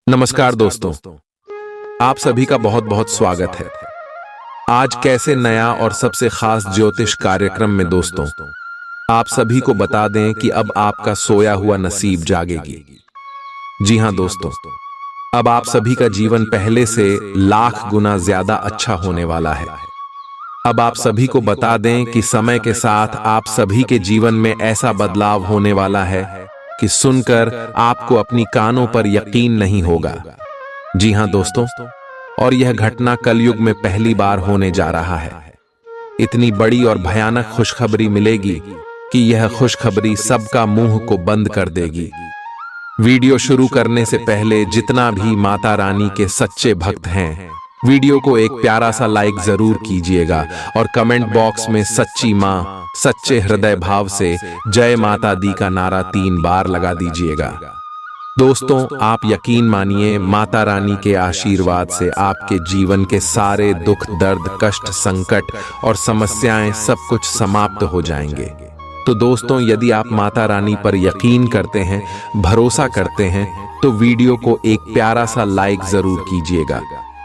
नमस्कार दोस्तों, आप सभी का बहुत बहुत स्वागत है। आज कैसे नया और सबसे खास ज्योतिष कार्यक्रम में दोस्तों आप सभी को बता दें कि अब आपका सोया हुआ नसीब जागेगी। जी हां दोस्तों, अब आप सभी का जीवन पहले से लाख गुना ज्यादा अच्छा होने वाला है। अब आप सभी को बता दें कि समय के साथ आप सभी के जीवन में ऐसा बदलाव होने वाला है कि सुनकर आपको अपनी कानों पर यकीन नहीं होगा। जी हां दोस्तों, और यह घटना कलयुग में पहली बार होने जा रहा है। इतनी बड़ी और भयानक खुशखबरी मिलेगी कि यह खुशखबरी सबका मुंह को बंद कर देगी। वीडियो शुरू करने से पहले जितना भी माता रानी के सच्चे भक्त हैं, वीडियो को एक प्यारा सा लाइक जरूर कीजिएगा और कमेंट बॉक्स में सच्ची मां सच्चे हृदय भाव से जय माता दी का नारा 3 बार लगा दीजिएगा। दोस्तों, आप यकीन मानिए, माता रानी के आशीर्वाद से आपके जीवन के सारे दुख, दर्द, कष्ट, संकट और समस्याएं सब कुछ समाप्त हो जाएंगे। तो दोस्तों, यदि आप माता रानी पर यकीन करते हैं, भरोसा करते हैं, तो वीडियो को एक प्यारा सा लाइक जरूर कीजिएगा।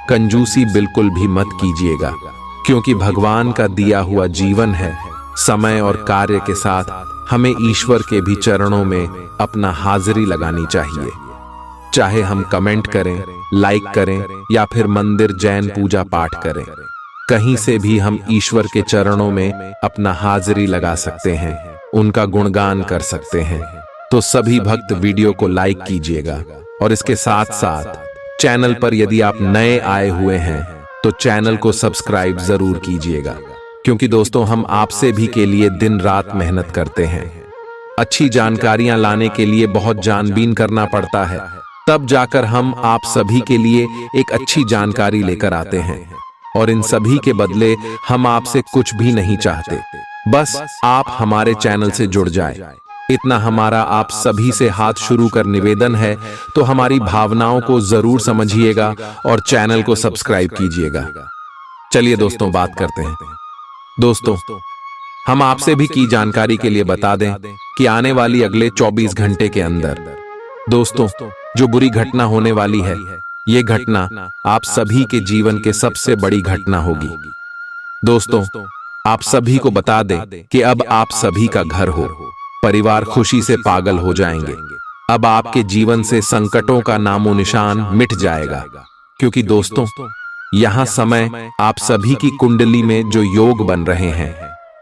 कंजूसी बिल्कुल भी मत कीजिएगा, क्योंकि भगवान का दिया हुआ जीवन है। समय और कार्य के साथ हमें ईश्वर के भी चरणों में अपना हाजिरी लगानी चाहिए। चाहे हम कमेंट करें, लाइक करें या फिर मंदिर जैन पूजा पाठ करें, कहीं से भी हम ईश्वर के चरणों में अपना हाजिरी लगा सकते हैं, उनका गुणगान कर सकते हैं। तो सभी भक्त वीडियो को लाइक कीजिएगा और इसके साथ साथ चैनल पर यदि आप नए आए हुए हैं तो चैनल को सब्सक्राइब जरूर कीजिएगा, क्योंकि दोस्तों हम आपसे भी के लिए दिन रात मेहनत करते हैं। अच्छी जानकारियां लाने के लिए बहुत जानबीन करना पड़ता है, तब जाकर हम आप सभी के लिए एक अच्छी जानकारी लेकर आते हैं। और इन सभी के बदले हम आपसे कुछ भी नहीं चाहते, बस आप हमारे चैनल से जुड़ जाए। इतना हमारा आप सभी से हाथ शुरू कर निवेदन है, तो हमारी भावनाओं को जरूर समझिएगा और चैनल को सब्सक्राइब कीजिएगा। चलिए दोस्तों, बात करते हैं। दोस्तों, हम आपसे भी की जानकारी के लिए बता दें कि आने वाली अगले 24 घंटे के अंदर दोस्तों जो बुरी घटना होने वाली है, ये घटना आप सभी के जीवन के सबसे बड़ी घटना होगी। दोस्तों, आप सभी को बता दें कि अब आप सभी का घर हो, परिवार खुशी से पागल हो जाएंगे। अब आपके जीवन से संकटों का नामो निशान मिट जाएगा, क्योंकि दोस्तों यहां समय आप सभी की कुंडली में जो योग बन रहे हैं,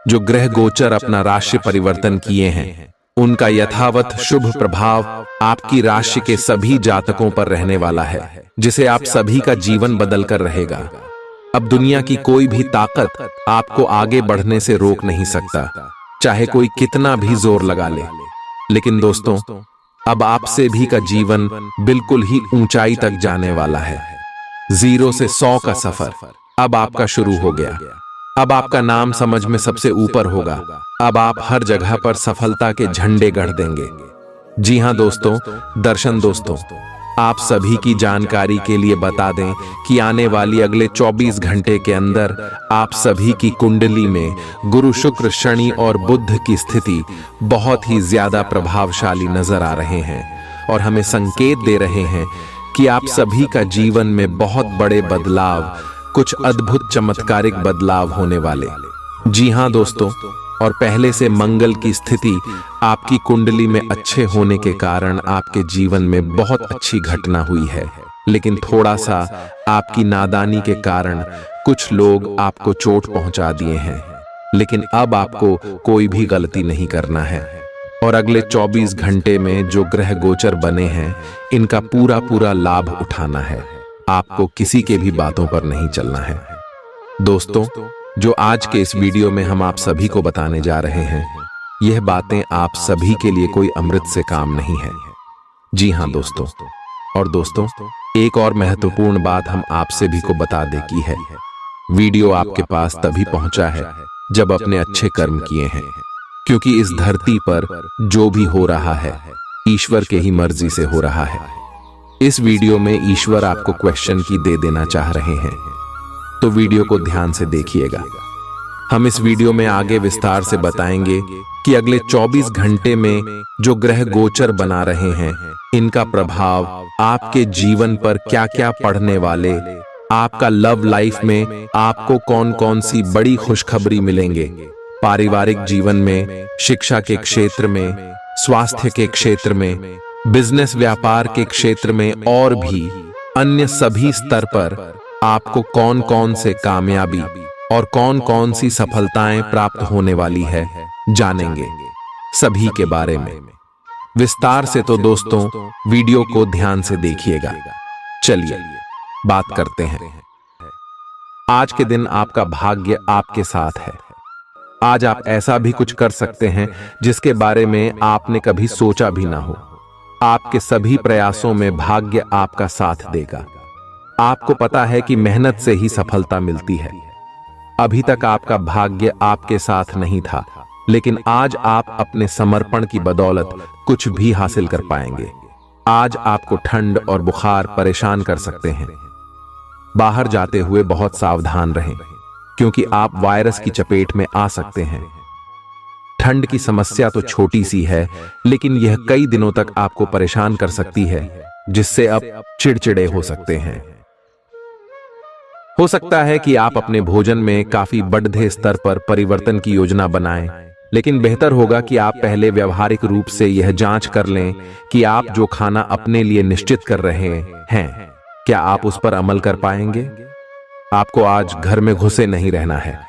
जो ग्रह गोचर अपना राशि परिवर्तन किए हैं, उनका यथावत शुभ प्रभाव आपकी राशि के सभी जातकों पर रहने वाला है, जिसे आप सभी का जीवन बदल कर रहेगा। अब दुनिया की कोई भी ताकत आपको आगे बढ़ने से रोक नहीं सकता, चाहे कोई कितना भी जोर लगा ले। लेकिन दोस्तों, अब आप सभी का जीवन बिल्कुल ही ऊंचाई तक जाने वाला है। 0 से 100 का सफर अब आपका शुरू हो गया। अब आपका नाम समझ में सबसे ऊपर होगा। अब आप हर जगह पर सफलता के झंडे गढ़ देंगे। जी हां दोस्तों, दर्शन दोस्तों, आप सभी की जानकारी के लिए बता दें कि आने वाली अगले 24 घंटे के अंदर आप सभी की कुंडली में गुरु, शुक्र, शनि और बुध की स्थिति बहुत ही ज्यादा प्रभावशाली नजर आ रहे हैं और हमें संकेत दे रहे हैं कि आप सभी का जीवन में बहुत बड़े बदलाव, कुछ अद्भुत चमत्कारिक बदलाव होने वाले। जी हां दोस्तों, और पहले से मंगल की स्थिति आपकी कुंडली में अच्छे होने के कारण आपके जीवन में बहुत अच्छी घटना हुई है। लेकिन थोड़ा सा आपकी नादानी के कारण कुछ लोग आपको चोट पहुंचा दिए हैं। लेकिन अब आपको कोई भी गलती नहीं करना है और अगले 24 घंटे में जो ग्रह गोचर बने हैं, इनका पूरा पूरा लाभ उठाना है। आपको किसी के भी बातों पर नहीं चलना है। दोस्तों, जो आज के इस वीडियो में हम आप सभी को बताने जा रहे हैं, यह बातें आप सभी के लिए कोई अमृत से काम नहीं है। जी हां दोस्तों, और दोस्तों एक और महत्वपूर्ण बात हम आपसे भी को बता दे की है, वीडियो आपके पास तभी पहुंचा है जब अपने अच्छे कर्म किए हैं, क्योंकि इस धरती पर जो भी हो रहा है ईश्वर के ही मर्जी से हो रहा है। इस वीडियो में ईश्वर आपको क्वेश्चन की दे देना चाह रहे हैं, तो वीडियो को ध्यान से देखिएगा। हम इस वीडियो में आगे विस्तार से बताएंगे कि अगले 24 घंटे में जो ग्रह गोचर बना रहे हैं, इनका प्रभाव आपके जीवन पर क्या क्या पड़ने वाले, आपका लव लाइफ में आपको कौन कौन सी बड़ी खुशखबरी मिलेंगे, पारिवारिक जीवन में, शिक्षा के क्षेत्र में, स्वास्थ्य के क्षेत्र में, बिजनेस व्यापार के क्षेत्र में और भी अन्य सभी स्तर पर आपको कौन कौन से कामयाबी और कौन कौन सी सफलताएं प्राप्त होने वाली है, जानेंगे सभी के बारे में विस्तार से। तो दोस्तों, वीडियो को ध्यान से देखिएगा। चलिए बात करते हैं। आज के दिन आपका भाग्य आपके साथ है। आज आप ऐसा भी कुछ कर सकते हैं जिसके बारे में आपने कभी सोचा भी ना हो। आपके सभी प्रयासों में भाग्य आपका साथ देगा। आपको पता है कि मेहनत से ही सफलता मिलती है। अभी तक आपका भाग्य आपके साथ नहीं था, लेकिन आज आप अपने समर्पण की बदौलत कुछ भी हासिल कर पाएंगे। आज आपको ठंड और बुखार परेशान कर सकते हैं। बाहर जाते हुए बहुत सावधान रहें, क्योंकि आप वायरस की चपेट में आ सकते हैं। ठंड की समस्या तो छोटी सी है, लेकिन यह कई दिनों तक आपको परेशान कर सकती है, जिससे आप चिड़चिड़े हो सकते हैं। हो सकता है कि आप अपने भोजन में काफी बढ़ते स्तर पर परिवर्तन की योजना बनाएं, लेकिन बेहतर होगा कि आप पहले व्यावहारिक रूप से यह जांच कर लें कि आप जो खाना अपने लिए निश्चित कर रहे हैं, क्या आप उस पर अमल कर पाएंगे। आपको आज घर में घुसे नहीं रहना है।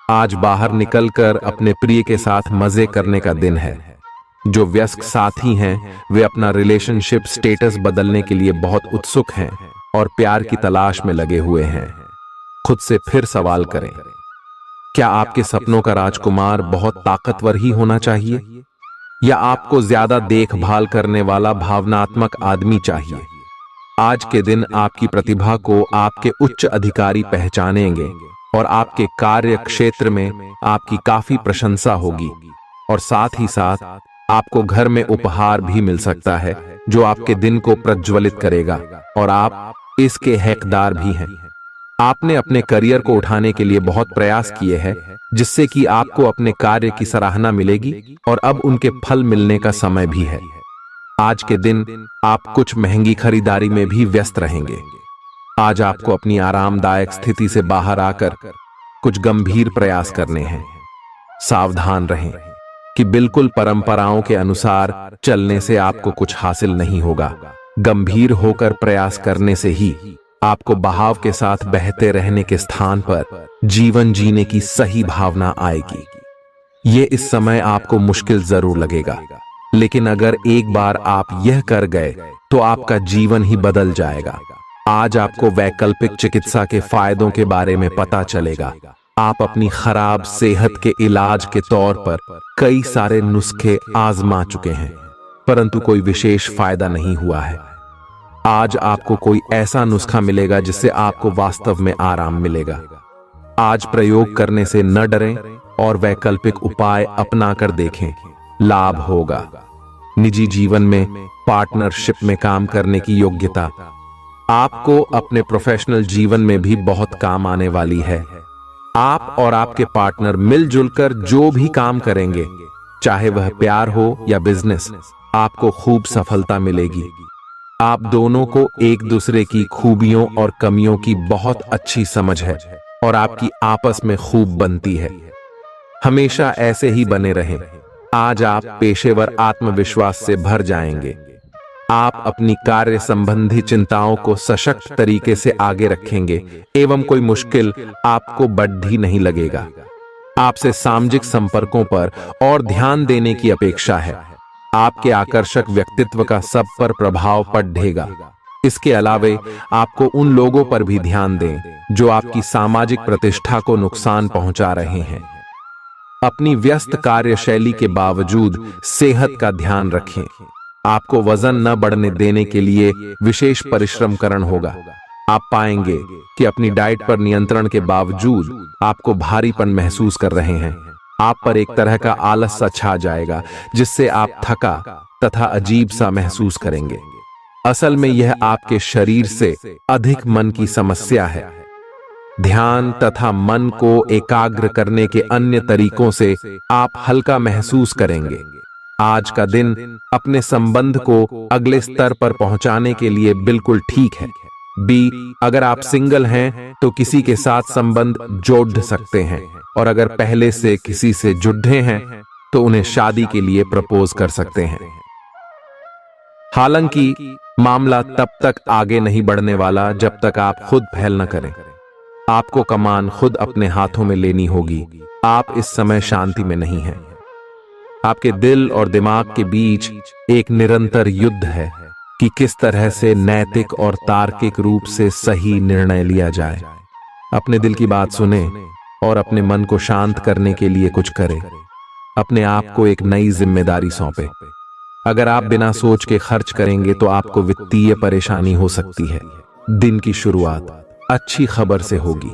आज बाहर निकलकर अपने प्रिय के साथ मजे करने का दिन है। जो वयस्क साथी हैं, वे अपना रिलेशनशिप स्टेटस बदलने के लिए बहुत उत्सुक हैं और प्यार की तलाश में लगे हुए हैं। खुद से फिर सवाल करें, क्या आपके सपनों का राजकुमार बहुत ताकतवर ही होना चाहिए, या आपको ज्यादा देखभाल करने वाला भावनात्मक आदमी चाहिए। आज के दिन आपकी प्रतिभा को आपके उच्च अधिकारी पहचानेंगे और आपके कार्य क्षेत्र में आपकी काफी प्रशंसा होगी, और साथ ही साथ आपको घर में उपहार भी मिल सकता है जो आपके दिन को प्रज्वलित करेगा, और आप इसके हकदार भी हैं। आपने अपने करियर को उठाने के लिए बहुत प्रयास किए हैं, जिससे कि आपको अपने कार्य की सराहना मिलेगी, और अब उनके फल मिलने का समय भी है। आज के दिन आप कुछ महंगी खरीदारी में भी व्यस्त रहेंगे। आज आपको अपनी आरामदायक स्थिति से बाहर आकर कुछ गंभीर प्रयास करने हैं। सावधान रहें कि बिल्कुल परंपराओं के अनुसार चलने से आपको कुछ हासिल नहीं होगा। गंभीर होकर प्रयास करने से ही आपको बहाव के साथ बहते रहने के स्थान पर जीवन जीने की सही भावना आएगी। ये इस समय आपको मुश्किल जरूर लगेगा, लेकिन अगर एक बार आप यह कर गए तो आपका जीवन ही बदल जाएगा। आज आपको वैकल्पिक चिकित्सा के फायदों के बारे में पता चलेगा। आप अपनी खराब सेहत के इलाज के तौर पर कई सारे नुस्खे आजमा चुके हैं, परंतु कोई विशेष फायदा नहीं हुआ है। आज आपको कोई ऐसा नुस्खा मिलेगा जिससे आपको वास्तव में आराम मिलेगा। आज प्रयोग करने से न डरें और वैकल्पिक उपाय अपना कर देखें, लाभ होगा। निजी जीवन में पार्टनरशिप में काम करने की योग्यता आपको अपने प्रोफेशनल जीवन में भी बहुत काम आने वाली है। आप और आपके पार्टनर मिलजुल कर जो भी काम करेंगे, चाहे वह प्यार हो या बिजनेस, आपको खूब सफलता मिलेगी। आप दोनों को एक दूसरे की खूबियों और कमियों की बहुत अच्छी समझ है, और आपकी आपस में खूब बनती है। हमेशा ऐसे ही बने रहें। आज आप पेशेवर आत्मविश्वास से भर जाएंगे। आप अपनी कार्य संबंधी चिंताओं को सशक्त तरीके से आगे रखेंगे, एवं कोई मुश्किल आपको बढ़ी नहीं लगेगा। आपसे सामाजिक संपर्कों पर और ध्यान देने की अपेक्षा है। आपके आकर्षक व्यक्तित्व का सब पर प्रभाव पड़ेगा। इसके अलावे आपको उन लोगों पर भी ध्यान दें जो आपकी सामाजिक प्रतिष्ठा को नुकसान पहुंचा रहे हैं। अपनी व्यस्त कार्यशैली के बावजूद सेहत का ध्यान रखें। आपको वजन न बढ़ने देने के लिए विशेष परिश्रम करना होगा। आप पाएंगे कि अपनी डाइट पर नियंत्रण के बावजूद आपको भारीपन महसूस कर रहे हैं। आप पर एक तरह का आलस सा छा जाएगा, जिससे आप थका तथा अजीब सा महसूस करेंगे। असल में यह आपके शरीर से अधिक मन की समस्या है। ध्यान तथा मन को एकाग्र करने के अन्य तरीकों से आप हल्का महसूस करेंगे। आज का दिन अपने संबंध को अगले स्तर पर पहुंचाने के लिए बिल्कुल ठीक है। बी, अगर आप सिंगल हैं तो किसी के साथ संबंध जोड़ सकते हैं, और अगर पहले से किसी से जुड़े हैं तो उन्हें शादी के लिए प्रपोज कर सकते हैं। हालांकि मामला तब तक आगे नहीं बढ़ने वाला जब तक आप खुद पहल न करें। आपको कमान खुद अपने हाथों में लेनी होगी। आप इस समय शांति में नहीं हैं। आपके दिल और दिमाग के बीच एक निरंतर युद्ध है कि किस तरह से नैतिक और तार्किक रूप से सही निर्णय लिया जाए। अपने दिल की बात सुने और अपने मन को शांत करने के लिए कुछ करें। अपने आप को एक नई जिम्मेदारी सौंपे। अगर आप बिना सोच के खर्च करेंगे तो आपको वित्तीय परेशानी हो सकती है। दिन की शुरुआत अच्छी खबर से होगी।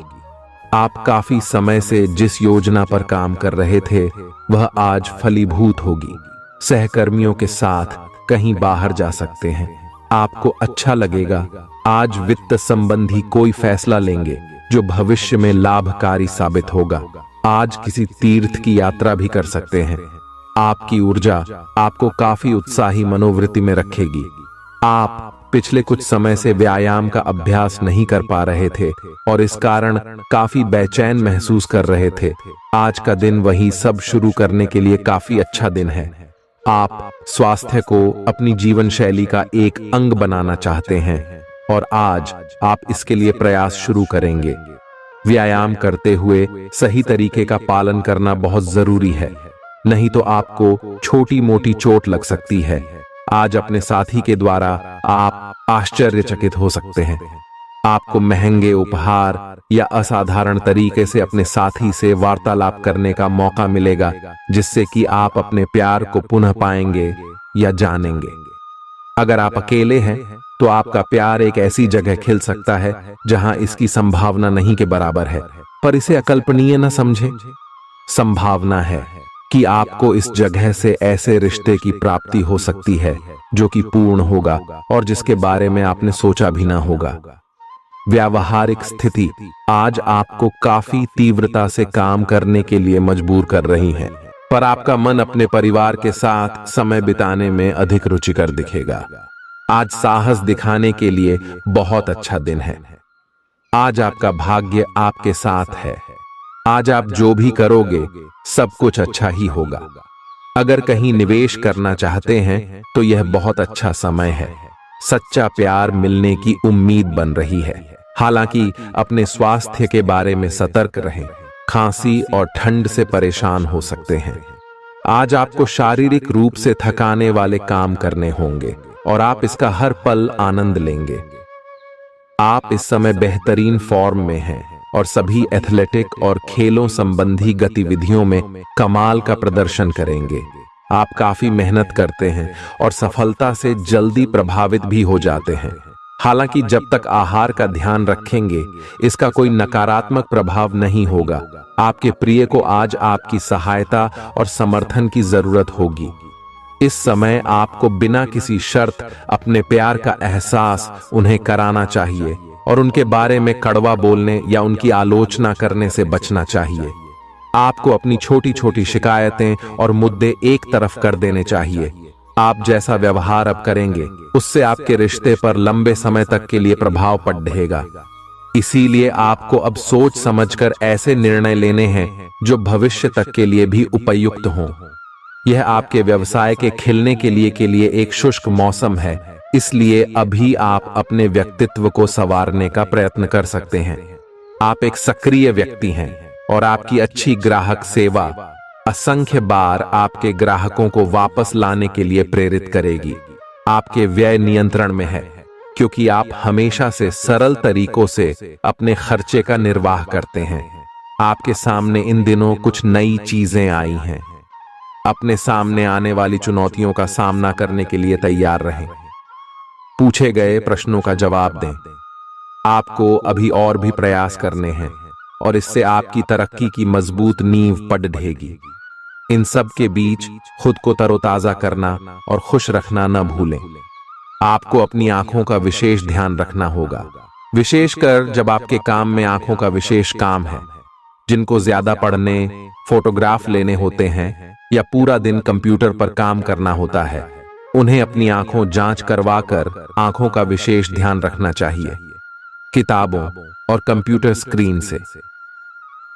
आप काफी समय से जिस योजना पर काम कर रहे थे वह आज फलीभूत होगी। सहकर्मियों के साथ कहीं बाहर जा सकते हैं। आपको अच्छा लगेगा। आज वित्त संबंधी कोई फैसला लेंगे जो भविष्य में लाभकारी साबित होगा। आज किसी तीर्थ की यात्रा भी कर सकते हैं। आपकी ऊर्जा आपको काफी उत्साही मनोवृत्ति में रखेगी। आप पिछले कुछ समय से व्यायाम का अभ्यास नहीं कर पा रहे थे और इस कारण काफी बेचैन महसूस कर रहे थे। आज का दिन वही सब शुरू करने के लिए काफी अच्छा दिन है। आप स्वास्थ्य को अपनी जीवन शैली का एक अंग बनाना चाहते हैं और आज आप इसके लिए प्रयास शुरू करेंगे। व्यायाम करते हुए सही तरीके का पालन करना बहुत जरूरी है, नहीं तो आपको छोटी मोटी चोट लग सकती है। आज अपने साथी के द्वारा आप आश्चर्यचकित हो सकते हैं। आपको महंगे उपहार या असाधारण तरीके से अपने साथी से वार्तालाप करने का मौका मिलेगा, जिससे कि आप अपने प्यार को पुनः पाएंगे या जानेंगे। अगर आप अकेले हैं तो आपका प्यार एक ऐसी जगह खिल सकता है जहां इसकी संभावना नहीं के बराबर है, पर इसे अकल्पनीय न समझें। संभावना है कि आपको इस जगह से ऐसे रिश्ते की प्राप्ति हो सकती है जो कि पूर्ण होगा और जिसके बारे में आपने सोचा भी ना होगा। व्यावहारिक स्थिति आज आपको काफी तीव्रता से काम करने के लिए मजबूर कर रही है, पर आपका मन अपने परिवार के साथ समय बिताने में अधिक रुचिकर दिखेगा। आज साहस दिखाने के लिए बहुत अच्छा दिन है। आज आपका भाग्य आपके साथ है। आज आप जो भी करोगे सब कुछ अच्छा ही होगा। अगर कहीं निवेश करना चाहते हैं तो यह बहुत अच्छा समय है। सच्चा प्यार मिलने की उम्मीद बन रही है। हालांकि अपने स्वास्थ्य के बारे में सतर्क रहें। खांसी और ठंड से परेशान हो सकते हैं। आज आपको शारीरिक रूप से थकाने वाले काम करने होंगे और आप इसका हर पल आनंद लेंगे। आप इस समय बेहतरीन फॉर्म में हैं और सभी एथलेटिक और खेलों संबंधी गतिविधियों में कमाल का प्रदर्शन करेंगे। आप काफी मेहनत करते हैं और सफलता से जल्दी प्रभावित भी हो जाते हैं। हालांकि जब तक आहार का ध्यान रखेंगे इसका कोई नकारात्मक प्रभाव नहीं होगा। आपके प्रिय को आज आपकी सहायता और समर्थन की जरूरत होगी। इस समय आपको बिना किसी शर्त अपने प्यार का एहसास उन्हें कराना चाहिए और उनके बारे में कड़वा बोलने या उनकी आलोचना करने से बचना चाहिए। आपको अपनी छोटी छोटी शिकायतें और मुद्दे एक तरफ कर देने चाहिए। आप जैसा व्यवहार अब करेंगे उससे आपके रिश्ते पर लंबे समय तक के लिए प्रभाव पड़ेगा। इसीलिए आपको अब सोच समझकर ऐसे निर्णय लेने हैं जो भविष्य तक के लिए भी उपयुक्त हों। यह आपके व्यवसाय के खिलने के लिए एक शुष्क मौसम है, इसलिए अभी आप अपने व्यक्तित्व को संवारने का प्रयत्न कर सकते हैं। आप एक सक्रिय व्यक्ति हैं और आपकी अच्छी ग्राहक सेवा असंख्य बार आपके ग्राहकों को वापस लाने के लिए प्रेरित करेगी। आपके व्यय नियंत्रण में है क्योंकि आप हमेशा से सरल तरीकों से अपने खर्चे का निर्वाह करते हैं। आपके सामने इन दिनों कुछ नई चीजें आई हैं। अपने सामने आने वाली चुनौतियों का सामना करने के लिए तैयार रहें। पूछे गए प्रश्नों का जवाब दें। आपको अभी और भी प्रयास करने हैं और इससे आपकी तरक्की की मजबूत नींव पड़ेगी। इन सब के बीच खुद को तरोताजा करना और खुश रखना न भूलें। आपको अपनी आंखों का विशेष ध्यान रखना होगा। विशेषकर जब आपके काम में आंखों का विशेष काम है। जिनको ज्यादा पढ़ने, फोटोग्राफ लेने होते हैं या पूरा दिन कंप्यूटर पर काम करना होता है, उन्हें अपनी आंखों जांच करवाकर आंखों का विशेष ध्यान रखना चाहिए। किताबों और कंप्यूटर स्क्रीन से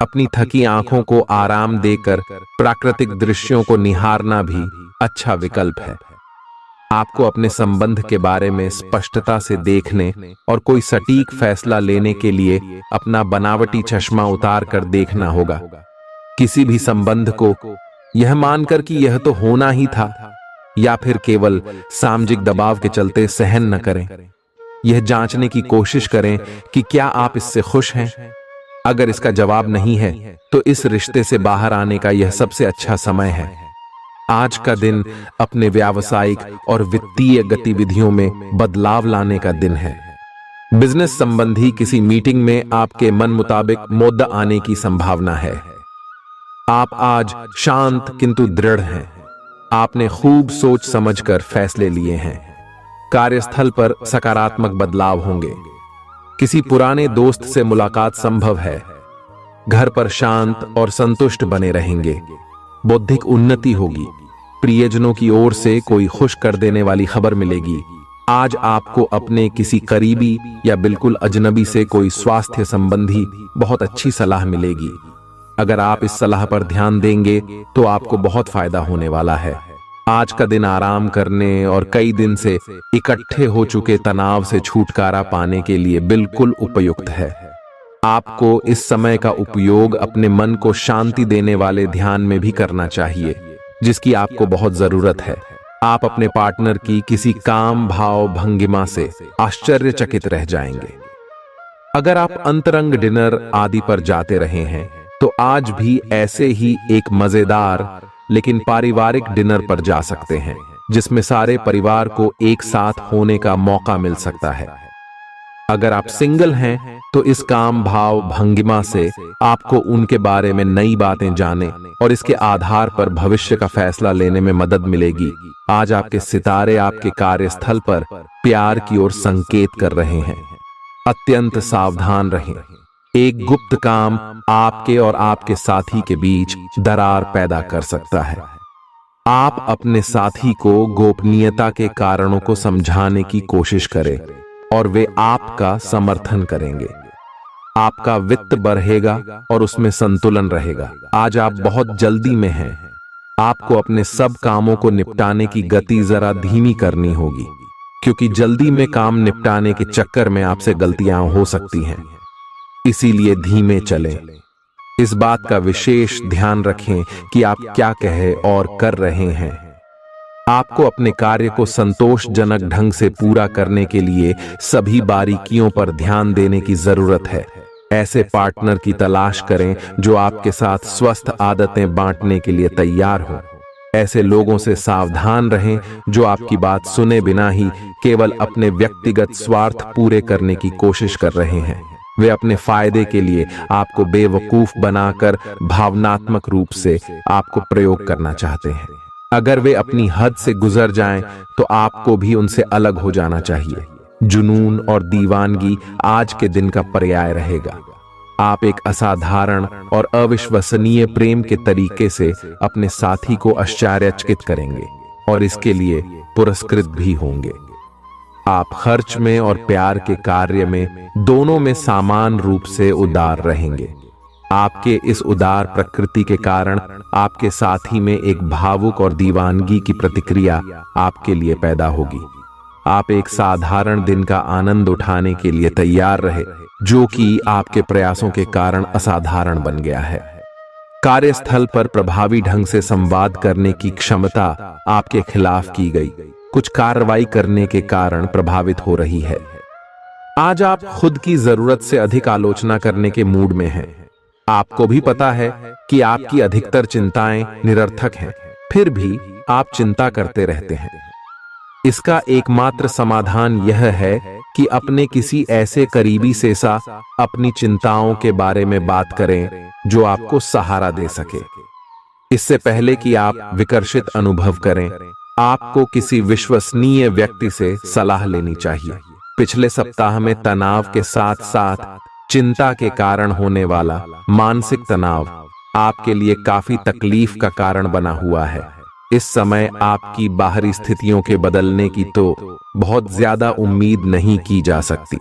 अपनी थकी आंखों को आराम देकर प्राकृतिक दृश्यों को निहारना भी अच्छा विकल्प है। आपको अपने संबंध के बारे में स्पष्टता से देखने और कोई सटीक फैसला लेने के लिए अपना बनावटी चश्मा उतार कर देखना होगा। किसी भी संबंध को यह मानकर कि यह तो होना ही था या फिर केवल सामाजिक दबाव के चलते सहन न करें। यह जांचने की कोशिश करें कि क्या आप इससे खुश हैं। अगर इसका जवाब नहीं है तो इस रिश्ते से बाहर आने का यह सबसे अच्छा समय है। आज का दिन अपने व्यावसायिक और वित्तीय गतिविधियों में बदलाव लाने का दिन है। बिजनेस संबंधी किसी मीटिंग में आपके मन मुताबिक मुद्दा आने की संभावना है। आप आज शांत किंतु दृढ़ हैं। आपने खूब सोच समझकर फैसले लिए हैं। कार्यस्थल पर सकारात्मक बदलाव होंगे। किसी पुराने दोस्त से मुलाकात संभव है। घर पर शांत और संतुष्ट बने रहेंगे। बौद्धिक उन्नति होगी। प्रियजनों की ओर से कोई खुश कर देने वाली खबर मिलेगी। आज आपको अपने किसी करीबी या बिल्कुल अजनबी से कोई स्वास्थ्य संबंधी बहुत अच्छी सलाह मिलेगी। अगर आप इस सलाह पर ध्यान देंगे तो आपको बहुत फायदा होने वाला है। आज का दिन आराम करने और कई दिन से इकट्ठे हो चुके तनाव से छुटकारा पाने के लिए बिल्कुल उपयुक्त है। आपको इस समय का उपयोग अपने मन को शांति देने वाले ध्यान में भी करना चाहिए, जिसकी आपको बहुत जरूरत है। आप अपने पार्टनर की किसी काम भाव भंगिमा से आश्चर्यचकित रह जाएंगे। अगर आप अंतरंग डिनर आदि पर जाते रहे हैं तो आज भी ऐसे ही एक मजेदार लेकिन पारिवारिक डिनर पर जा सकते हैं, जिसमें सारे परिवार को एक साथ होने का मौका मिल सकता है। अगर आप सिंगल हैं तो इस काम भाव भंगिमा से आपको उनके बारे में नई बातें जाने और इसके आधार पर भविष्य का फैसला लेने में मदद मिलेगी। आज आपके सितारे आपके कार्यस्थल पर प्यार की ओर संकेत कर रहे हैं। अत्यंत सावधान रहें। एक गुप्त काम आपके और आपके साथी के बीच दरार पैदा कर सकता है। आप अपने साथी को गोपनीयता के कारणों को समझाने की कोशिश करें और वे आपका समर्थन करेंगे। आपका वित्त बढ़ेगा और उसमें संतुलन रहेगा। आज आप बहुत जल्दी में हैं। आपको अपने सब कामों को निपटाने की गति जरा धीमी करनी होगी, क्योंकि जल्दी में काम निपटाने के चक्कर में आपसे गलतियां हो सकती हैं। इसीलिए धीमे चलें। इस बात का विशेष ध्यान रखें कि आप क्या कहे और कर रहे हैं। आपको अपने कार्य को संतोषजनक ढंग से पूरा करने के लिए सभी बारीकियों पर ध्यान देने की जरूरत है। ऐसे पार्टनर की तलाश करें जो आपके साथ स्वस्थ आदतें बांटने के लिए तैयार हों। ऐसे लोगों से सावधान रहें जो आपकी बात सुने बिना ही केवल अपने व्यक्तिगत स्वार्थ पूरे करने की कोशिश कर रहे हैं। वे अपने फायदे के लिए आपको बेवकूफ बनाकर भावनात्मक रूप से आपको प्रयोग करना चाहते हैं। अगर वे अपनी हद से गुजर जाएं तो आपको भी उनसे अलग हो जाना चाहिए। जुनून और दीवानगी आज के दिन का पर्याय रहेगा। आप एक असाधारण और अविश्वसनीय प्रेम के तरीके से अपने साथी को आश्चर्यचकित करेंगे और इसके लिए पुरस्कृत भी होंगे। आप खर्च में और प्यार के कार्य में दोनों में समान रूप से उदार रहेंगे। आपके इस उदार प्रकृति के कारण आपके साथी में एक भावुक और दीवानगी की प्रतिक्रिया आपके लिए पैदा होगी। आप एक साधारण दिन का आनंद उठाने के लिए तैयार रहे, जो कि आपके प्रयासों के कारण असाधारण बन गया है। कार्यस्थल पर प्रभावी ढंग से संवाद करने की क्षमता आपके खिलाफ की गई कुछ कार्रवाई करने के कारण प्रभावित हो रही है। आज आप खुद की जरूरत से अधिक आलोचना करने के मूड में हैं। आपको भी पता है कि आपकी अधिकतर चिंताएं निरर्थक हैं, फिर भी आप चिंता करते रहते हैं। इसका एकमात्र समाधान यह है कि अपने किसी ऐसे करीबी से अपनी चिंताओं के बारे में बात करें जो आपको सहारा दे सके। इससे पहले कि आप विकर्षित अनुभव करें, आपको किसी विश्वसनीय व्यक्ति से सलाह लेनी चाहिए। पिछले सप्ताह में तनाव के साथ साथ चिंता के कारण होने वाला मानसिक तनाव आपके लिए काफी तकलीफ का कारण बना हुआ है। इस समय आपकी बाहरी स्थितियों के बदलने की तो बहुत ज्यादा उम्मीद नहीं की जा सकती।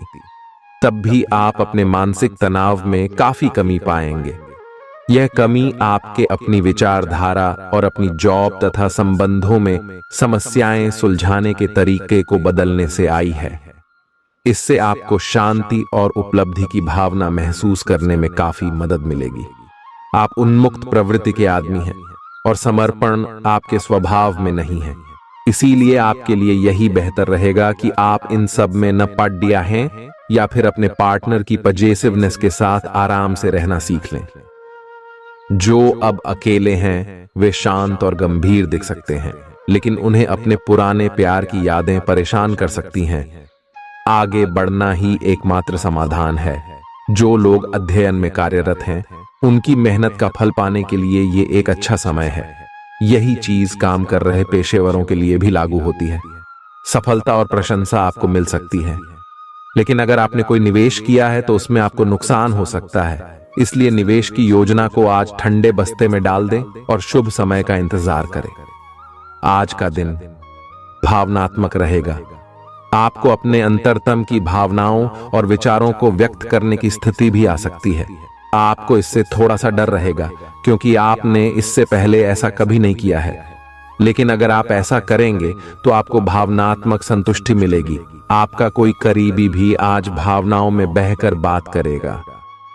तब भी आप अपने मानसिक तनाव में काफी कमी पाएंगे। यह कमी आपके अपनी विचारधारा और अपनी जॉब तथा संबंधों में समस्याएं सुलझाने के तरीके को बदलने से आई है। इससे आपको शांति और उपलब्धि की भावना महसूस करने में काफी मदद मिलेगी। आप उन्मुक्त प्रवृत्ति के आदमी हैं और समर्पण आपके स्वभाव में नहीं है। इसीलिए आपके लिए यही बेहतर रहेगा कि आप इन सब में न पड़ गया हैं या फिर अपने पार्टनर की पजेसिवनेस के साथ आराम से रहना सीख लें। जो अब अकेले हैं वे शांत और गंभीर दिख सकते हैं, लेकिन उन्हें अपने पुराने प्यार की यादें परेशान कर सकती हैं। आगे बढ़ना ही एकमात्र समाधान है। जो लोग अध्ययन में कार्यरत हैं उनकी मेहनत का फल पाने के लिए ये एक अच्छा समय है। यही चीज काम कर रहे पेशेवरों के लिए भी लागू होती है। सफलता और प्रशंसा आपको मिल सकती है, लेकिन अगर आपने कोई निवेश किया है तो उसमें आपको नुकसान हो सकता है। इसलिए निवेश की योजना को आज ठंडे बस्ते में डाल दें और शुभ समय का इंतजार करें। आज का दिन भावनात्मक रहेगा। आपको अपने अंतरतम की भावनाओं और विचारों को व्यक्त करने की स्थिति भी आ सकती है। आपको इससे थोड़ा सा डर रहेगा क्योंकि आपने इससे पहले ऐसा कभी नहीं किया है, लेकिन अगर आप ऐसा करेंगे तो आपको भावनात्मक संतुष्टि मिलेगी। आपका कोई करीबी भी आज भावनाओं में बहकर बात करेगा,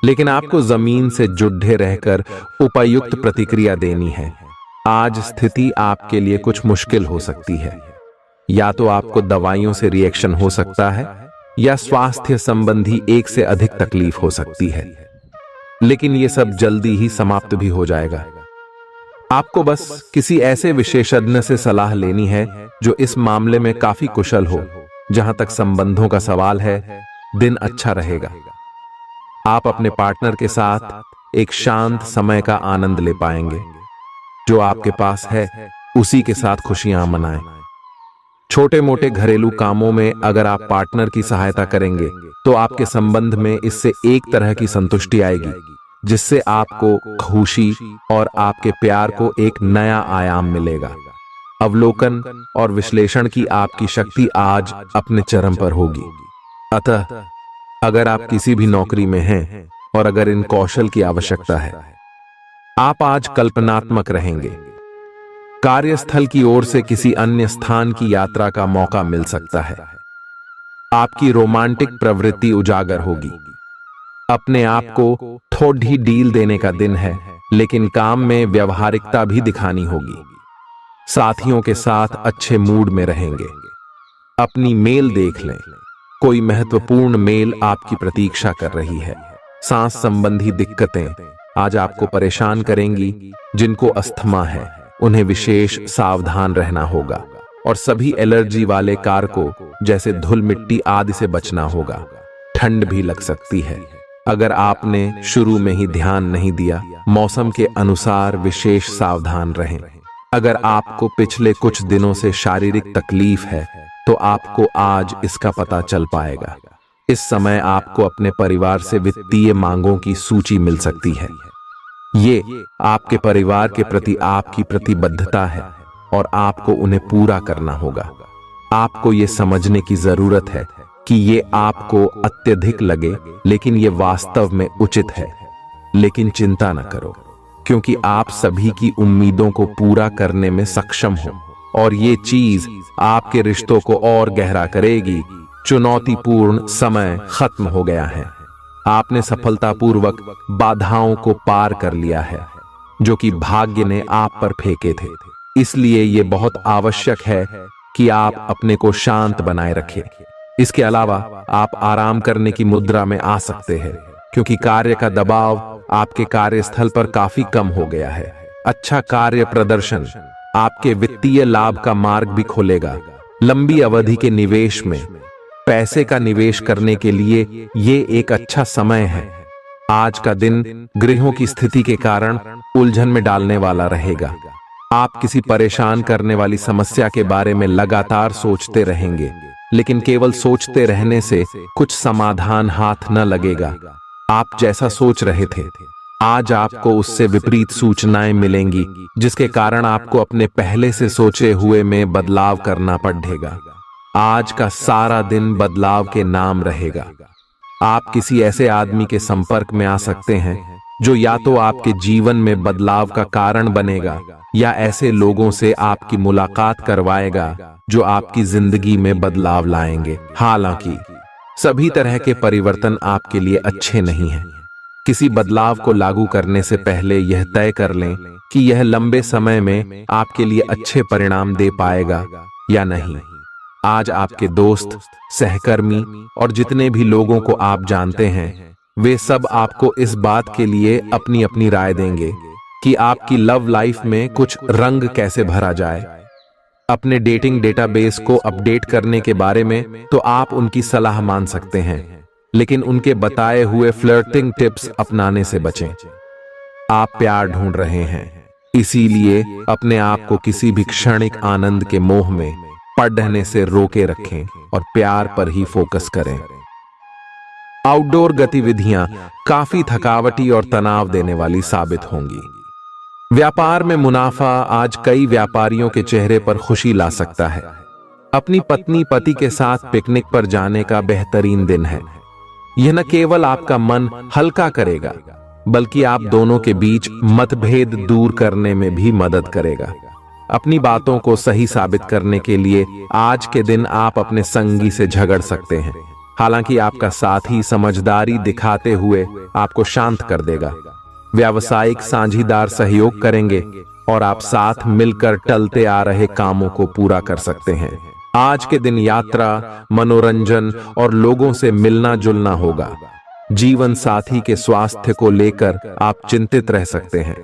लेकिन आपको जमीन से जुड़े रहकर उपयुक्त प्रतिक्रिया देनी है। आज स्थिति आपके लिए कुछ मुश्किल हो सकती है। या तो आपको दवाइयों से रिएक्शन हो सकता है या स्वास्थ्य संबंधी एक से अधिक तकलीफ हो सकती है, लेकिन यह सब जल्दी ही समाप्त भी हो जाएगा। आपको बस किसी ऐसे विशेषज्ञ से सलाह लेनी है जो इस मामले में काफी कुशल हो। जहां तक संबंधों का सवाल है, दिन अच्छा रहेगा। आप अपने पार्टनर के साथ एक शांत समय का आनंद ले पाएंगे। जो आपके पास है उसी के साथ खुशियां मनाएं। छोटे मोटे घरेलू कामों में अगर आप पार्टनर की सहायता करेंगे तो आपके संबंध में इससे एक तरह की संतुष्टि आएगी, जिससे आपको खुशी और आपके प्यार को एक नया आयाम मिलेगा। अवलोकन और विश्लेषण की आपकी शक्ति आज अपने चरम पर होगी। अतः अगर आप किसी भी नौकरी में हैं और अगर इन कौशल की आवश्यकता है, आप आज कल्पनात्मक रहेंगे। कार्यस्थल की ओर से किसी अन्य स्थान की यात्रा का मौका मिल सकता है। आपकी रोमांटिक प्रवृत्ति उजागर होगी। अपने आप को थोड़ी डील देने का दिन है, लेकिन काम में व्यवहारिकता भी दिखानी होगी। साथियों के साथ अच्छे मूड में रहेंगे। अपनी मेल देख लें। कोई महत्वपूर्ण मेल आपकी प्रतीक्षा कर रही है। सांस संबंधी दिक्कतें आज आपको परेशान करेंगी। जिनको अस्थमा है उन्हें विशेष सावधान रहना होगा और सभी एलर्जी वाले कारकों जैसे धूल मिट्टी आदि से बचना होगा। ठंड भी लग सकती है। अगर आपने शुरू में ही ध्यान नहीं दिया, मौसम के अनुसार विशेष सावधान रहें। अगर आपको पिछले कुछ दिनों से शारीरिक तकलीफ है तो आपको आज इसका पता चल पाएगा। इस समय आपको अपने परिवार से वित्तीय मांगों की सूची मिल सकती है। ये आपके परिवार के प्रति आपकी प्रतिबद्धता है और आपको उन्हें पूरा करना होगा। आपको ये समझने की जरूरत है कि ये आपको अत्यधिक लगे, लेकिन ये वास्तव में उचित है। लेकिन चिंता न करो, क्योंकि आप सभी की उम्मीदों को पूरा करने में सक्षम हो और ये चीज आपके रिश्तों को और गहरा करेगी। चुनौतीपूर्ण समय खत्म हो गया है। आपने सफलतापूर्वक बाधाओं को पार कर लिया है जो कि भाग्य ने आप पर फेंके थे। इसलिए ये बहुत आवश्यक है कि आप अपने को शांत बनाए रखें। इसके अलावा आप आराम करने की मुद्रा में आ सकते हैं, क्योंकि कार्य का दबाव आपके कार्यस्थल पर काफी कम हो गया है। अच्छा कार्य प्रदर्शन आपके वित्तीय लाभ का मार्ग भी खोलेगा। लंबी अवधि के निवेश में पैसे का निवेश करने के लिए ये एक अच्छा समय है। आज का दिन गृहों की स्थिति के कारण उलझन में डालने वाला रहेगा। आप किसी परेशान करने वाली समस्या के बारे में लगातार सोचते रहेंगे, लेकिन केवल सोचते रहने से कुछ समाधान हाथ न लगेगा। आप जैसा सोच रहे थे, आज आपको उससे विपरीत सूचनाएं मिलेंगी, जिसके कारण आपको अपने पहले से सोचे हुए में बदलाव करना पड़ेगा। आज का सारा दिन बदलाव के नाम रहेगा। आप किसी ऐसे आदमी के संपर्क में आ सकते हैं जो या तो आपके जीवन में बदलाव का कारण बनेगा या ऐसे लोगों से आपकी मुलाकात करवाएगा जो आपकी जिंदगी में बदलाव लाएंगे। हालांकि सभी तरह के परिवर्तन आपके लिए अच्छे नहीं हैं। किसी बदलाव को लागू करने से पहले यह तय कर लें कि यह लंबे समय में आपके लिए अच्छे परिणाम दे पाएगा या नहीं। आज आपके दोस्त, सहकर्मी और जितने भी लोगों को आप जानते हैं, वे सब आपको इस बात के लिए अपनी अपनी राय देंगे कि आपकी लव लाइफ में कुछ रंग कैसे भरा जाए। अपने डेटिंग डेटाबेस को अपडेट करने के बारे में तो आप उनकी सलाह मान सकते हैं, लेकिन उनके बताए हुए फ्लर्टिंग टिप्स अपनाने से बचें। आप प्यार ढूंढ रहे हैं, इसीलिए अपने आप को किसी भी क्षणिक आनंद के मोह में पड़ने से रोके रखें और प्यार पर ही फोकस करें। आउटडोर गतिविधियां काफी थकावटी और तनाव देने वाली साबित होंगी। व्यापार में मुनाफा आज कई व्यापारियों के चेहरे पर खुशी ला सकता है। अपनी पत्नी पति के साथ पिकनिक पर जाने का बेहतरीन दिन है। यह न केवल आपका मन हल्का करेगा, बल्कि आप दोनों के बीच मतभेद दूर करने में भी मदद करेगा। अपनी बातों को सही साबित करने के लिए आज के दिन आप अपने संगी से झगड़ सकते हैं। हालांकि आपका साथी समझदारी दिखाते हुए आपको शांत कर देगा। व्यावसायिक साझीदार सहयोग करेंगे और आप साथ मिलकर टलते आ रहे कामों को पूरा कर सकते हैं। आज के दिन यात्रा, मनोरंजन और लोगों से मिलना जुलना होगा। जीवन साथी के स्वास्थ्य को लेकर आप चिंतित रह सकते हैं।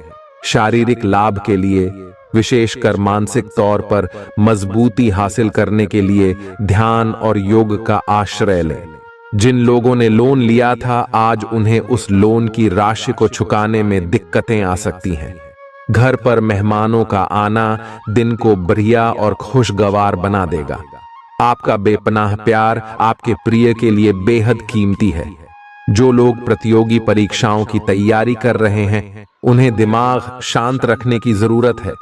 शारीरिक लाभ के लिए, विशेषकर मानसिक तौर पर मजबूती हासिल करने के लिए ध्यान और योग का आश्रय लें। जिन लोगों ने लोन लिया था, आज उन्हें उस लोन की राशि को चुकाने में दिक्कतें आ सकती हैं। घर पर मेहमानों का आना दिन को बढ़िया और खुशगवार बना देगा। आपका बेपनाह प्यार आपके प्रिय के लिए बेहद कीमती है। जो लोग प्रतियोगी परीक्षाओं की तैयारी कर रहे हैं, उन्हें दिमाग शांत रखने की जरूरत है।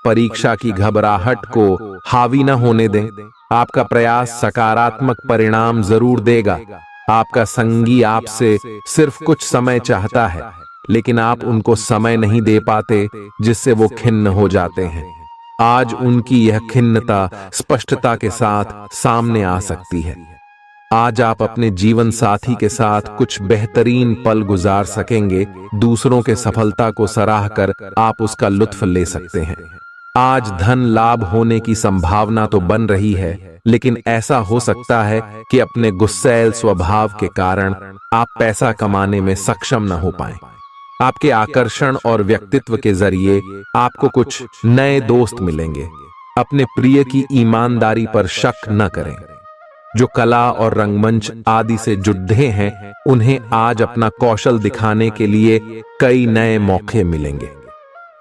परीक्षा की घबराहट को हावी न होने दें। आपका प्रयास सकारात्मक परिणाम जरूर देगा। आपका संगी आपसे सिर्फ कुछ समय चाहता है, लेकिन आप उनको समय नहीं दे पाते, जिससे वो खिन्न हो जाते हैं। आज उनकी यह खिन्नता स्पष्टता के साथ सामने आ सकती है। आज आप अपने जीवन साथी के साथ कुछ बेहतरीन पल गुजार सकेंगे। दूसरों के सफलता को सराहकर आप उसका लुत्फ ले सकते हैं। आज धन लाभ होने की संभावना तो बन रही है, लेकिन ऐसा हो सकता है कि अपने गुस्सैल स्वभाव के कारण आप पैसा कमाने में सक्षम न हो पाएं। आपके आकर्षण और व्यक्तित्व के जरिए आपको कुछ नए दोस्त मिलेंगे। अपने प्रिय की ईमानदारी पर शक न करें। जो कला और रंगमंच आदि से जुड़े हैं, उन्हें आज अपना कौशल दिखाने के लिए कई नए मौके मिलेंगे।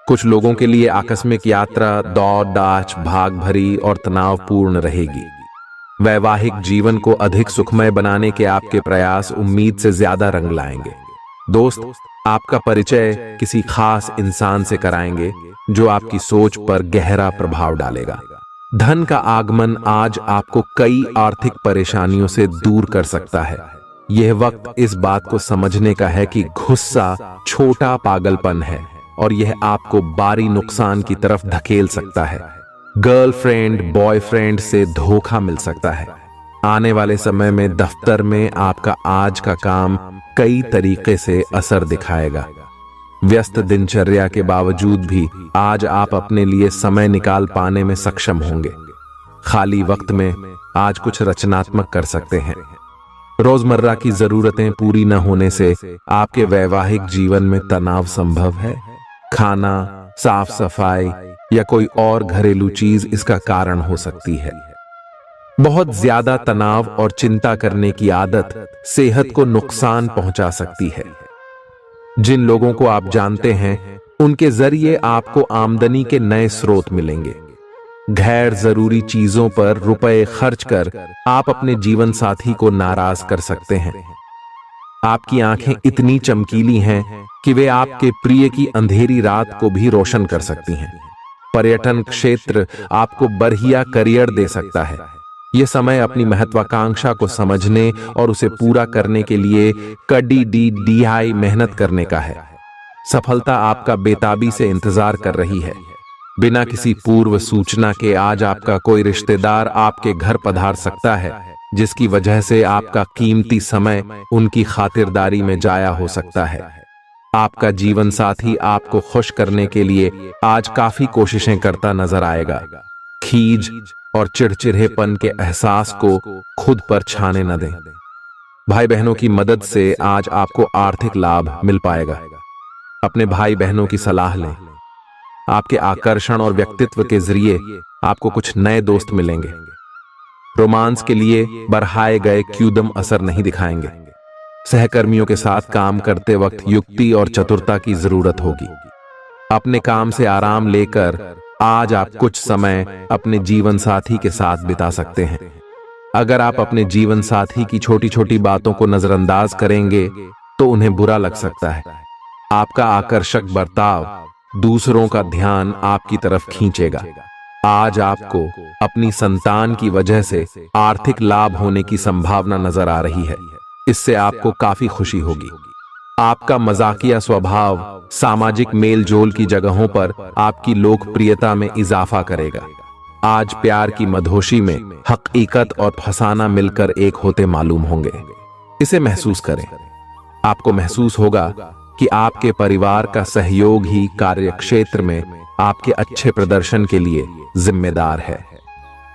कुछ लोगों के लिए आकस्मिक यात्रा दौड़ दाच भाग भरी और तनावपूर्ण रहेगी। वैवाहिक जीवन को अधिक सुखमय बनाने के आपके प्रयास उम्मीद से ज्यादा रंग लाएंगे। दोस्त आपका परिचय किसी खास इंसान से कराएंगे जो आपकी सोच पर गहरा प्रभाव डालेगा। धन का आगमन आज आपको कई आर्थिक परेशानियों से दूर कर सकता है। यह वक्त इस बात को समझने का है कि गुस्सा छोटा पागलपन है और यह आपको भारी नुकसान की तरफ धकेल सकता है। गर्लफ्रेंड बॉयफ्रेंड से धोखा मिल सकता है। आने वाले समय में दफ्तर में आपका आज का काम कई तरीके से असर दिखाएगा। व्यस्त दिनचर्या के बावजूद भी आज आप अपने लिए समय निकाल पाने में सक्षम होंगे। खाली वक्त में आज कुछ रचनात्मक कर सकते हैं। रोजमर्रा की जरूरतें पूरी न होने से आपके वैवाहिक जीवन में तनाव संभव है। खाना, साफ सफाई या कोई और घरेलू चीज इसका कारण हो सकती है। बहुत ज्यादा तनाव और चिंता करने की आदत सेहत को नुकसान पहुंचा सकती है। जिन लोगों को आप जानते हैं उनके जरिए आपको आमदनी के नए स्रोत मिलेंगे। गैर जरूरी चीजों पर रुपए खर्च कर आप अपने जीवन साथी को नाराज कर सकते हैं। आपकी आंखें इतनी चमकीली हैं कि वे आपके प्रिय की अंधेरी रात को भी रोशन कर सकती हैं। पर्यटन क्षेत्र आपको बढ़िया करियर दे सकता है। यह समय अपनी महत्वाकांक्षा को समझने और उसे पूरा करने के लिए कड़ी मेहनत करने का है। सफलता आपका बेताबी से इंतजार कर रही है। बिना किसी पूर्व सूचना के आज आपका कोई रिश्तेदार आपके घर पधार सकता है, जिसकी वजह से आपका कीमती समय उनकी खातिरदारी में जाया हो सकता है। आपका जीवन साथी आपको खुश करने के लिए आज काफी कोशिशें करता नजर आएगा। खीज और चिड़चिड़ेपन के एहसास को खुद पर छाने न दें। भाई बहनों की मदद से आज आपको आर्थिक लाभ मिल पाएगा। अपने भाई बहनों की सलाह लें। आपके आकर्षण और व्यक्तित्व के जरिए आपको कुछ नए दोस्त मिलेंगे। रोमांस के लिए बढ़ाए गए क्यूदम असर नहीं दिखाएंगे। सहकर्मियों के साथ काम करते वक्त युक्ति और चतुरता की जरूरत होगी। अपने काम से आराम लेकर आज आप कुछ समय अपने जीवन साथी के साथ बिता सकते हैं। अगर आप अपने जीवन साथी की छोटी छोटी बातों को नजरअंदाज करेंगे तो उन्हें बुरा लग सकता है। आपका आकर्षक बर्ताव दूसरों का ध्यान आपकी तरफ खींचेगा। आज आपको अपनी संतान की वजह से आर्थिक लाभ होने की संभावना नजर आ रही है। इससे आपको काफी खुशी होगी। आपका मजाकिया स्वभाव सामाजिक मेलजोल की जगहों पर आपकी लोकप्रियता में इजाफा करेगा। आज प्यार की मधोशी में हकीकत और फसाना मिलकर एक होते मालूम होंगे। इसे महसूस करें। आपको महसूस होगा कि आपके परिवार का सहयोग ही कार्यक्षेत्र में आपके अच्छे प्रदर्शन के लिए जिम्मेदार है।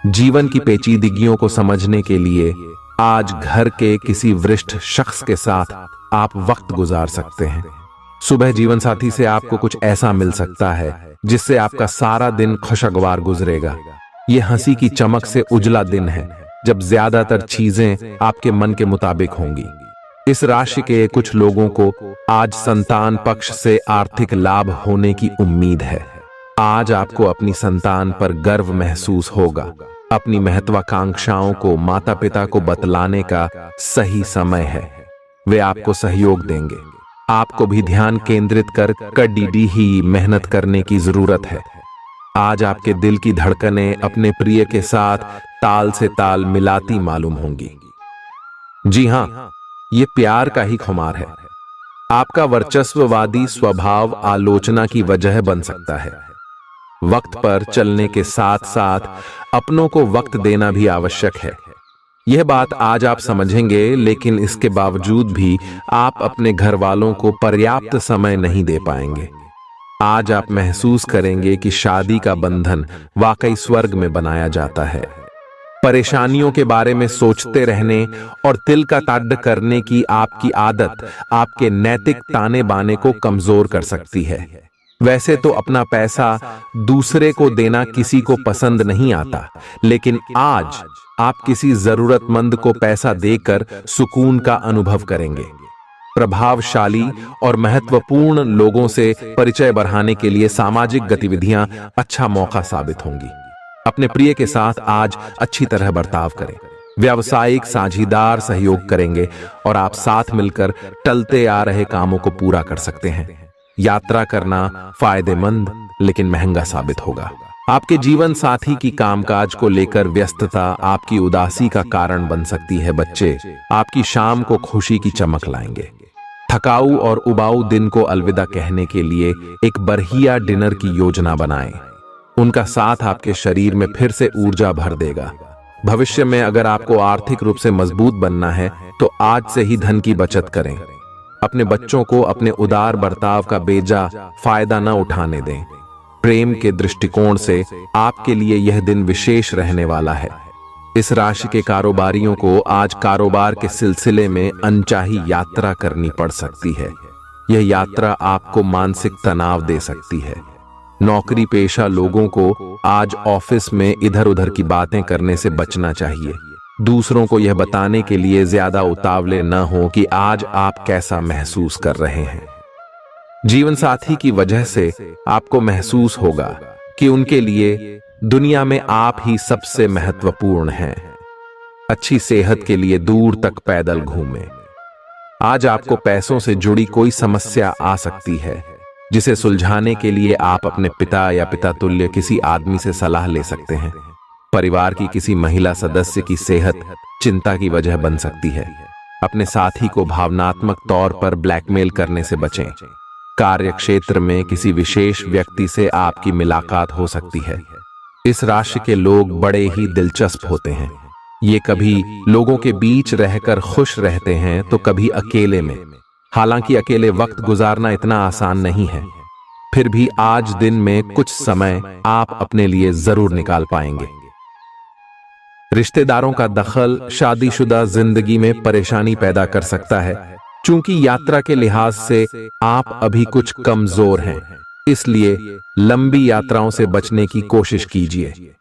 जीवन की पेचीदगियों को समझने के लिए आज घर के किसी वरिष्ठ शख्स के साथ आप वक्त गुजार सकते हैं। सुबह जीवन साथी से आपको कुछ ऐसा मिल सकता है जिससे आपका सारा दिन खुशगवार गुजरेगा। यह हंसी की चमक से उजला दिन है जब ज्यादातर चीजें आपके मन के मुताबिक होंगी। इस राशि के कुछ लोगों को आज संतान पक्ष से आर्थिक लाभ होने की उम्मीद है। आज आपको अपनी संतान पर गर्व महसूस होगा। अपनी महत्वाकांक्षाओं को माता पिता को बतलाने का सही समय है। वे आपको सहयोग देंगे। आपको भी ध्यान केंद्रित कर कड़ी ही मेहनत करने की जरूरत है। आज आपके दिल की धड़कनें अपने प्रिय के साथ ताल से ताल मिलाती मालूम होंगी। जी हां, ये प्यार का ही खुमार है। आपका वर्चस्ववादी स्वभाव आलोचना की वजह बन सकता है। वक्त पर चलने के साथ साथ अपनों को वक्त देना भी आवश्यक है। यह बात आज आप समझेंगे, लेकिन इसके बावजूद भी आप अपने घर वालों को पर्याप्त समय नहीं दे पाएंगे। आज आप महसूस करेंगे कि शादी का बंधन वाकई स्वर्ग में बनाया जाता है। परेशानियों के बारे में सोचते रहने और तिल का ताड़ करने की आपकी आदत आपके नैतिक ताने बाने को कमजोर कर सकती है। वैसे तो अपना पैसा दूसरे को देना किसी को पसंद नहीं आता, लेकिन आज आप किसी जरूरतमंद को पैसा देकर सुकून का अनुभव करेंगे। प्रभावशाली और महत्वपूर्ण लोगों से परिचय बढ़ाने के लिए सामाजिक गतिविधियां अच्छा मौका साबित होंगी। अपने प्रिय के साथ आज अच्छी तरह बर्ताव करें। व्यावसायिक साझीदार सहयोग करेंगे और आप साथ मिलकर टलते आ रहे कामों को पूरा कर सकते हैं। यात्रा करना फायदेमंद लेकिन महंगा साबित होगा। आपके जीवन साथी की कामकाज को लेकर व्यस्तता आपकी उदासी का कारण बन सकती है। बच्चे आपकी शाम को खुशी की चमक लाएंगे। थकाऊ और उबाऊ दिन को अलविदा कहने के लिए एक बढ़िया डिनर की योजना बनाएं। उनका साथ आपके शरीर में फिर से ऊर्जा भर देगा। भविष्य में अगर आपको आर्थिक रूप से मजबूत बनना है तो आज से ही धन की बचत करें। अपने बच्चों को अपने उदार बर्ताव का बेजा फायदा न उठाने दें। प्रेम के दृष्टिकोण से आपके लिए यह दिन विशेष रहने वाला है। इस राशि के कारोबारियों को आज कारोबार के सिलसिले में अनचाही यात्रा करनी पड़ सकती है। यह यात्रा आपको मानसिक तनाव दे सकती है। नौकरी पेशा लोगों को आज ऑफिस में इधर उधर की बातें करने से बचना चाहिए। दूसरों को यह बताने के लिए ज्यादा उतावले न हो कि आज आप कैसा महसूस कर रहे हैं। जीवन साथी की वजह से आपको महसूस होगा कि उनके लिए दुनिया में आप ही सबसे महत्वपूर्ण हैं। अच्छी सेहत के लिए दूर तक पैदल घूमें। आज आपको पैसों से जुड़ी कोई समस्या आ सकती है, जिसे सुलझाने के लिए आप अपने पिता या पिता तुल्य किसी आदमी से सलाह ले सकते हैं। परिवार की किसी महिला सदस्य की सेहत चिंता की वजह बन सकती है। अपने साथी को भावनात्मक तौर पर ब्लैकमेल करने से बचें। कार्य क्षेत्र में किसी विशेष व्यक्ति से आपकी मुलाकात हो सकती है। इस राशि के लोग बड़े ही दिलचस्प होते हैं। ये कभी लोगों के बीच रहकर खुश रहते हैं तो कभी अकेले में। हालांकि अकेले वक्त गुजारना इतना आसान नहीं है, फिर भी आज दिन में कुछ समय आप अपने लिए जरूर निकाल पाएंगे। रिश्तेदारों का दखल शादीशुदा जिंदगी में परेशानी पैदा कर सकता है। चूंकि यात्रा के लिहाज से आप अभी कुछ कमजोर हैं, इसलिए लंबी यात्राओं से बचने की कोशिश कीजिए।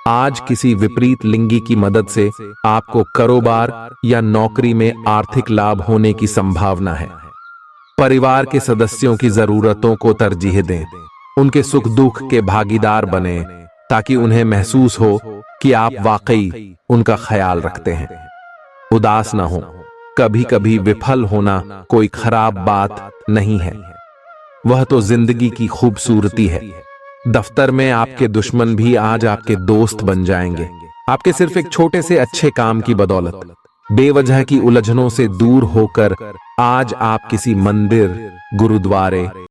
आज किसी विपरीत लिंगी की मदद से आपको कारोबार या नौकरी में आर्थिक लाभ होने की संभावना है। परिवार के सदस्यों की जरूरतों को तरजीह दें। उनके सुख दुख के भागीदार बने, ताकि उन्हें महसूस हो कि आप वाकई उनका ख्याल रखते हैं। उदास ना हो। कभी कभी विफल होना कोई खराब बात नहीं है, वह तो जिंदगी की खूबसूरती है। दफ्तर में आपके दुश्मन भी आज आपके दोस्त बन जाएंगे, आपके सिर्फ एक छोटे से अच्छे काम की बदौलत। बेवजह की उलझनों से दूर होकर आज आप किसी मंदिर, गुरुद्वारे